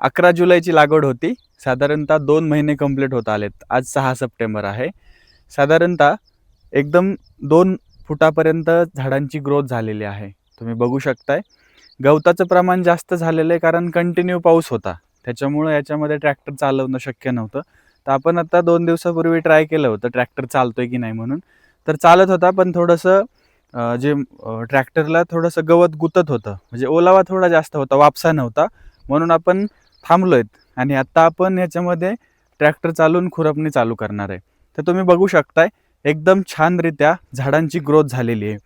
11 जुलैची लागवड होती. साधारणतः 2 महिने कंप्लीट होत आलेत. आज 6 सप्टेंबर आहे. साधारणतः एकदम 2 फुटापर्यंत झाडांची ग्रोथ झालेली आहे. तुम्ही बघू शकताय. गवताचं प्रमाण जास्त झालेलं आहे कारण कंटिन्यू पाऊस होता. त्याच्यामुळं याच्यामध्ये ट्रॅक्टर चालवणं शक्य नव्हतं. तर आपण आता 2 दिवसापूर्वी ट्राय केलं होतं ट्रॅक्टर चालतोय की नाही म्हणून. तर चालत होता पण थोडंसं ट्रॅक्टरला थोडंसं गवत गुतत होतं. म्हणजे ओलावा थोडा जास्त होता, वापसा नव्हता. म्हणून आपण थांबलोय आणि आता आपण याच्यामध्ये ट्रॅक्टर चालवून खुरपणी चालू करणार आहे. तर तुम्ही बघू शकताय एकदम छानरित्या झाडांची ग्रोथ झालेली आहे.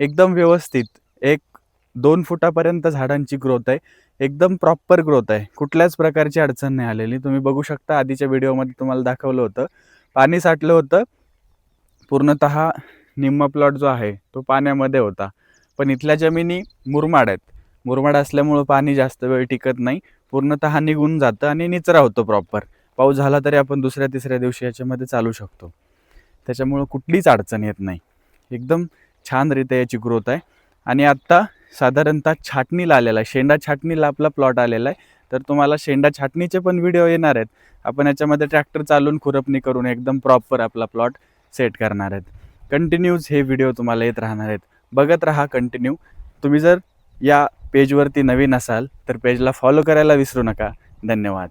एकदम व्यवस्थित 1-2 फुटापर्यंत झाडांची ग्रोथ आहे. एकदम प्रॉपर ग्रोथ आहे. कुठल्याच प्रकारची अडचण नाही आलेली. तुम्ही बघू शकता आधीच्या व्हिडिओमध्ये तुम्हाला दाखवलं होतं. पाणी साठलं होतं. पूर्णतः निम्मा प्लॉट जो आहे तो पाण्यामध्ये होता. पण इथल्या जमिनी मुरमाड आहेत. मुरमाड असल्यामुळं पाणी जास्त वेळ टिकत नाही. पूर्णतः निघून जातं आणि निचरा होतो प्रॉपर. पाऊस झाला तरी आपण दुसऱ्या-तिसऱ्या दिवशी याच्यामध्ये चालू शकतो. त्याच्यामुळं कुठलीच अडचण येत नाही. एकदम छानरीत्या याची ग्रोथ आहे. आणि आत्ता साधारणतः छाटणीला आलेला आहे. शेंडा छाटणीला आपला प्लॉट आलेला आहे. तर तुम्हाला शेंडा छाटणीचे पण व्हिडिओ येणार आहेत. आपण याच्यामध्ये ट्रॅक्टर चालवून खुरपणी करून एकदम प्रॉपर आपला प्लॉट सेट करणार आहेत. कंटिन्यूज हे व्हिडिओ तुम्हाला येत राहणार आहेत. बघत राहा कंटिन्यू. तुम्ही जर या पेजवरती नवीन असाल तर पेजला फॉलो करायला विसरू नका. धन्यवाद.